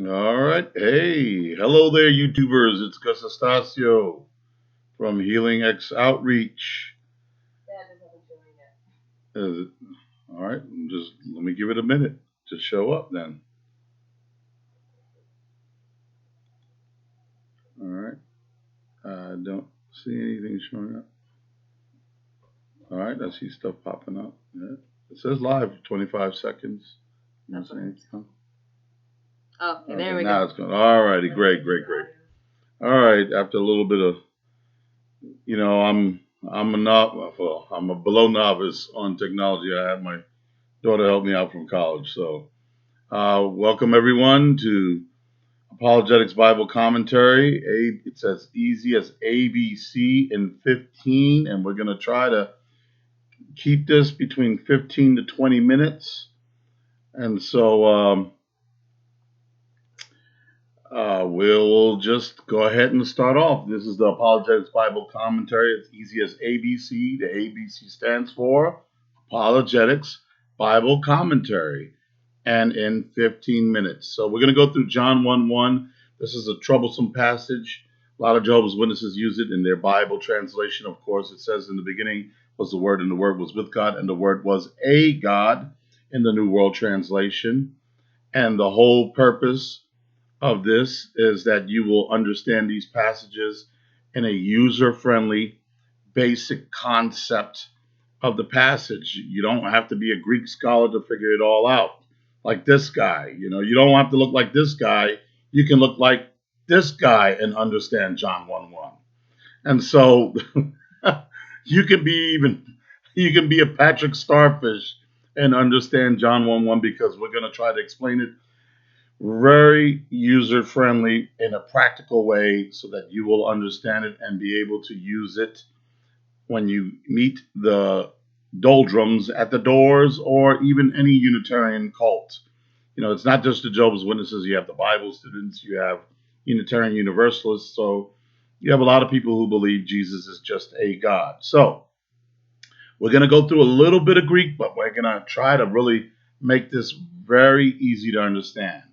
All right. Hey, hello there, YouTubers. It's Gus Estacio from Healing X Outreach. Is it- all right. Just let me give it a minute to show up then. All right. I don't see anything showing up. All right. I see stuff popping up. Yeah. It says live 25 seconds. You don't see anything? Okay, there Okay, we now go. it's going. All righty. Great, great, great. All right. After a little bit of, I'm a well, I'm a below novice on technology. I have my daughter help me out from college. So, welcome everyone to Apologetics Bible Commentary. It's as easy as ABC in 15, and we're going to try to keep this between 15 to 20 minutes. And so, we'll just go ahead and start off. This is the Apologetics Bible Commentary. It's easy as ABC. The ABC stands for Apologetics Bible Commentary, and in 15 minutes. So we're going to go through John 1:1. This is a troublesome passage. A lot of Jehovah's Witnesses use it in their Bible translation. Of course, it says in the beginning was the Word, and the Word was with God, and the Word was a God in the New World Translation. And the whole purpose of this is that you will understand these passages in a user-friendly, basic concept of the passage. You don't have to be a Greek scholar to figure it all out. Like this guy, you don't have to look like this guy. You can look like this guy and understand John 1:1. And so you can be a Patrick Starfish and understand John 1:1 because we're going to try to explain it very user friendly in a practical way so that you will understand it and be able to use it when you meet the doldrums at the doors or even any Unitarian cult. It's not just the Jehovah's Witnesses. You have the Bible students, you have Unitarian Universalists. So you have a lot of people who believe Jesus is just a God. So we're going to go through a little bit of Greek, but we're going to try to really make this very easy to understand.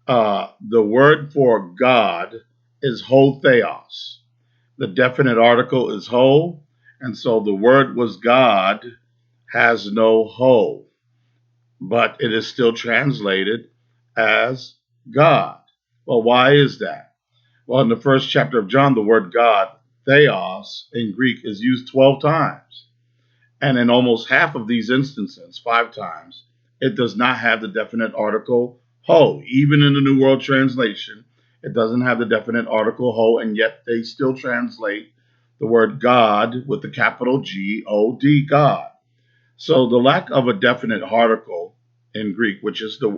The word for God is ho theos. The definite article is ho, and so the word was God has no ho, but it is still translated as God. Well, why is that? Well, in the first chapter of John, the word God, theos, in Greek is used 12 times. And in almost half of these instances, 5 times, it does not have the definite article ho. Even in the New World Translation, it doesn't have the definite article ho, and yet they still translate the word God with the capital G-O-D, God. So the lack of a definite article in Greek, which is the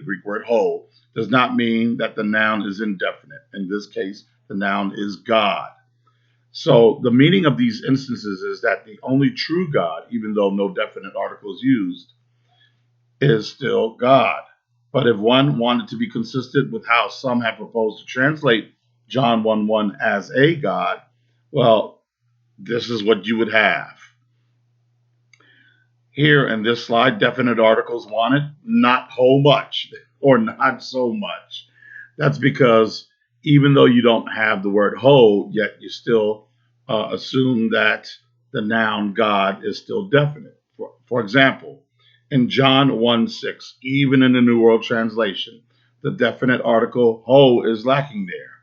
Greek word ho, does not mean that the noun is indefinite. In this case, the noun is God. So the meaning of these instances is that the only true God, even though no definite article is used, is still God. But if one wanted to be consistent with how some have proposed to translate John 1:1 as a God, well, this is what you would have. Here in this slide, definite articles wanted, not whole much or not so much. That's because even though you don't have the word whole, yet you still assume that the noun God is still definite. For example, in John 1:6, even in the New World Translation, the definite article ho is lacking there.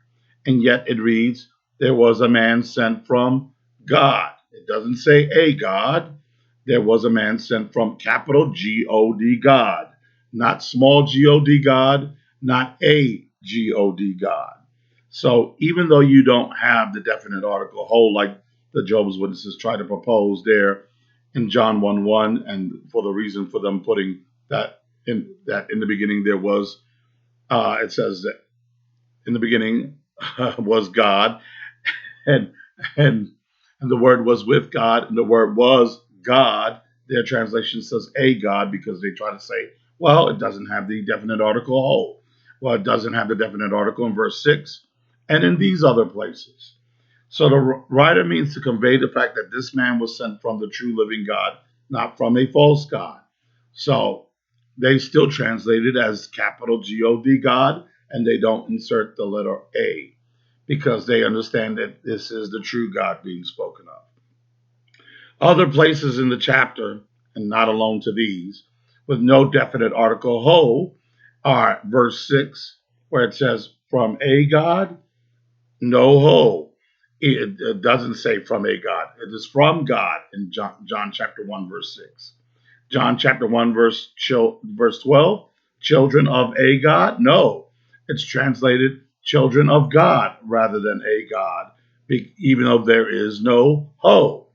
And yet it reads, there was a man sent from God. It doesn't say a God. There was a man sent from capital G-O-D God, not small G-O-D God, not a G-O-D God. So even though you don't have the definite article whole like the Jehovah's Witnesses try to propose there in John 1:1, and for the reason for them putting that in the beginning there was, it says that in the beginning was God, and and and the word was with God, and the word was God. Their translation says a God because they try to say, well, it doesn't have the definite article whole. Well, it doesn't have the definite article in verse 6 and in these other places. So the writer means to convey the fact that this man was sent from the true living God, not from a false God. So they still translate it as capital G-O-D God and they don't insert the letter A because they understand that this is the true God being spoken of. Other places in the chapter, and not alone to these, with no definite article ho, are verse 6, where it says, from a God, no ho. It doesn't say from a God. It is from God in John chapter 1, verse 6. John chapter 1, verse 12, children of a God? No. It's translated children of God rather than a God, even though there is no ho.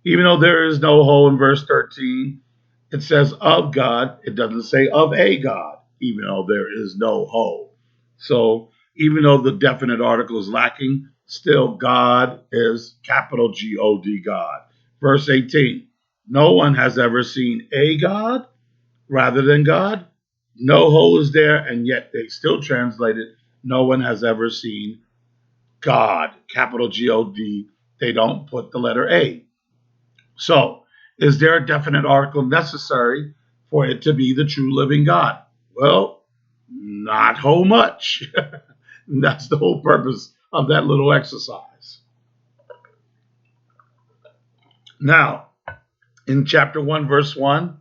Even though there is no ho in verse 13, it says of God. It doesn't say of a God, even though there is no ho. So even though the definite article is lacking, still God is capital G-O-D, God. Verse 18, no one has ever seen a God rather than God. No ho is there, and yet they still translate it, no one has ever seen God, capital G-O-D. They don't put the letter A. So, is there a definite article necessary for it to be the true living God? Well, not whole much. That's the whole purpose of that little exercise. Now, in chapter 1, verse 1,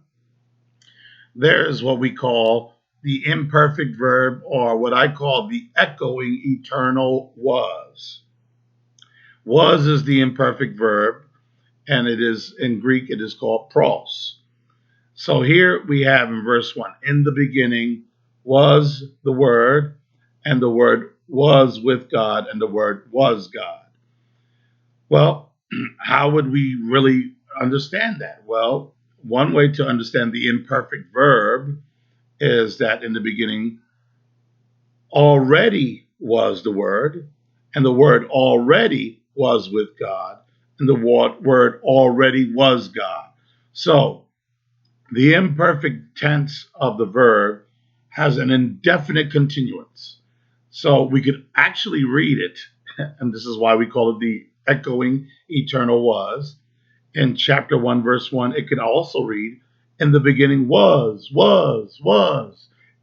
there is what we call the imperfect verb, or what I call the echoing eternal was. Was is the imperfect verb, and it is in Greek, it is called pros. So here we have in verse 1, in the beginning was the Word, and the Word was with God, and the Word was God. Well, how would we really understand that? Well, one way to understand the imperfect verb is that in the beginning already was the Word, and the Word already was with God, and the Word already was God. So, the imperfect tense of the verb has an indefinite continuance. So we could actually read it, and this is why we call it the echoing eternal was. In chapter 1, verse 1, it could also read, in the beginning was,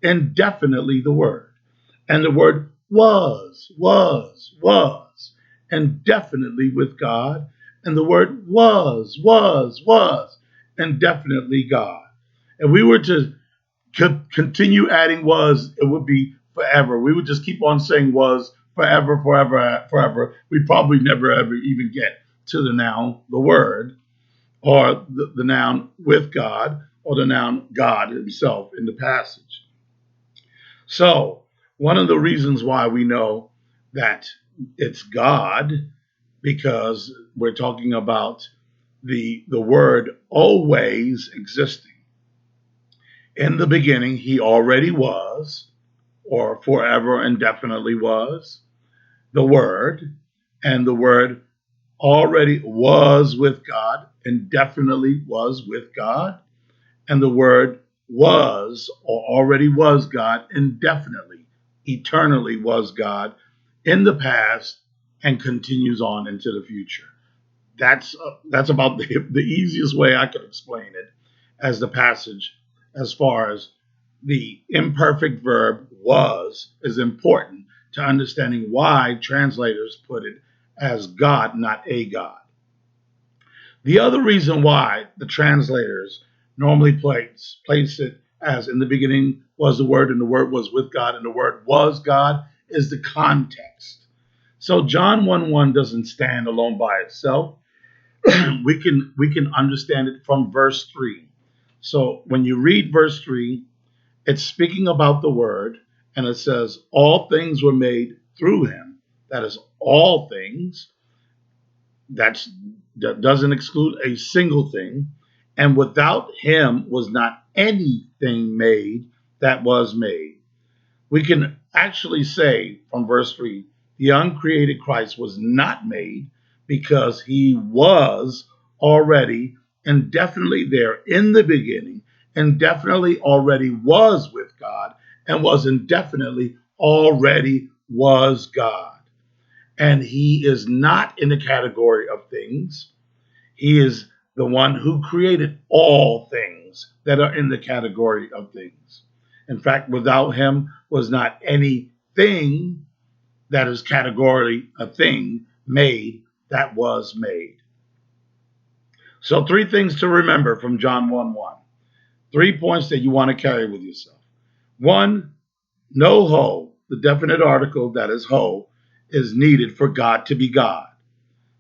indefinitely the Word. And the Word was, indefinitely with God. And the Word was, indefinitely God. If we were to continue adding was, it would be forever. We would just keep on saying was forever, forever. We probably never ever even get to the noun, the Word, or the noun with God, or the noun God himself in the passage. So, one of the reasons why we know that it's God, because we're talking about the Word always existing. In the beginning, he already was, or forever and definitely was, the Word, and the Word already was with God and definitely was with God, and the Word was, or already was God indefinitely, eternally was God in the past and continues on into the future. That's about the easiest way I could explain it as the passage, as far as the imperfect verb was is important to understanding why translators put it as God, not a God. The other reason why the translators normally place it as in the beginning was the Word, and the Word was with God, and the Word was God is the context. So John 1:1 doesn't stand alone by itself. we can understand it from verse 3. So when you read verse 3, it's speaking about the Word, and it says, all things were made through him. That is, all things. That doesn't exclude a single thing. And without him was not anything made that was made. We can actually say from verse 3, the uncreated Christ was not made because he was already indefinitely there in the beginning, indefinitely already was with God, and was indefinitely already was God. And he is not in the category of things. He is the one who created all things that are in the category of things. In fact, without him was not anything that is categorically a thing made that was made. So 3 things to remember from John 1:1. 3 points that you want to carry with yourself. 1, no ho, the definite article that is ho, is needed for God to be God.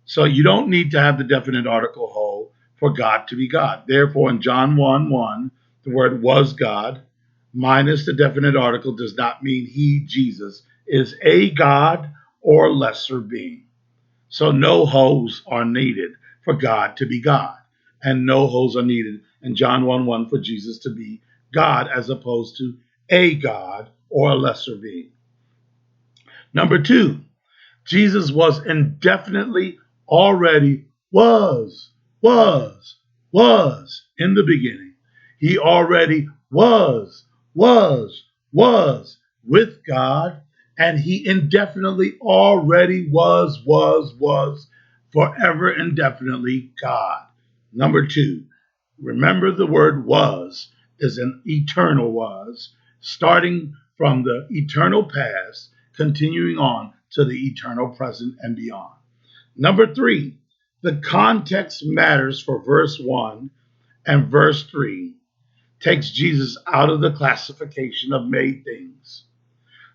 So you don't need to have the definite article ho for God to be God. Therefore, in John 1:1, the word was God minus the definite article does not mean he, Jesus, is a God or lesser being. So no hoes are needed for God to be God. And no hoes are needed in John 1:1 for Jesus to be God as opposed to a God or a lesser being. Number 2, Jesus was indefinitely already was in the beginning. He already was with God, and he indefinitely already was forever indefinitely God. Number 2, remember the word was is an eternal was, starting from the eternal past, continuing on to the eternal present and beyond. Number 3, the context matters for verse 1 and verse 3 takes Jesus out of the classification of made things.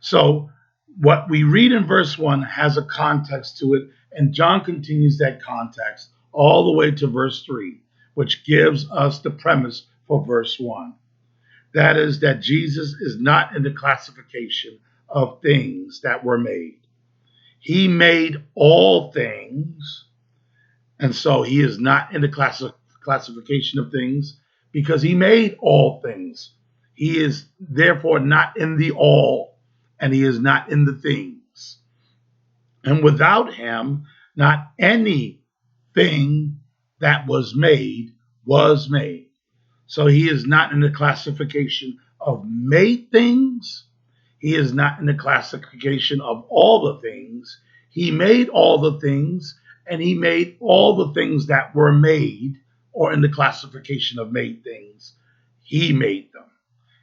So what we read in verse 1 has a context to it, and John continues that context all the way to verse 3, which gives us the premise for verse 1. That is that Jesus is not in the classification of things that were made. He made all things, and so he is not in the classification of things because he made all things. He is therefore not in the all, and he is not in the things. And without him, not anything that was made was made. So he is not in the classification of made things. He is not in the classification of all the things. He made all the things, and he made all the things that were made, or in the classification of made things. He made them.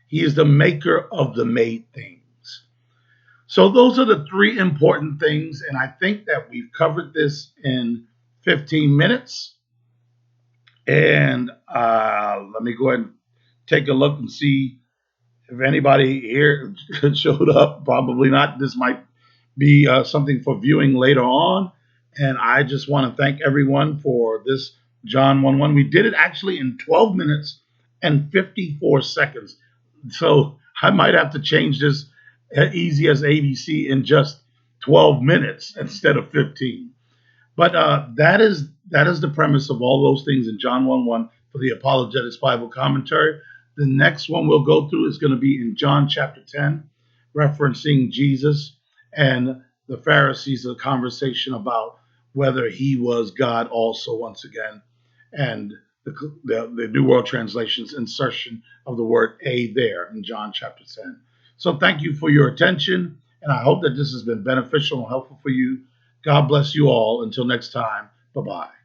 He is the maker of the made things. So those are the 3 important things, and I think that we've covered this in 15 minutes. And let me go ahead and take a look and see if anybody here showed up. Probably not. This might be something for viewing later on. And I just want to thank everyone for this John 1:1. We did it actually in 12 minutes and 54 seconds. So I might have to change this easy as ABC in just 12 minutes instead of 15. But that is the premise of all those things in John 1:1 for the Apologetics Bible Commentary. The next one we'll go through is going to be in John chapter 10, referencing Jesus and the Pharisees, a conversation about whether he was God also once again, and the New World Translation's insertion of the word a there in John chapter 10. So thank you for your attention, and I hope that this has been beneficial and helpful for you. God bless you all. Until next time, bye-bye.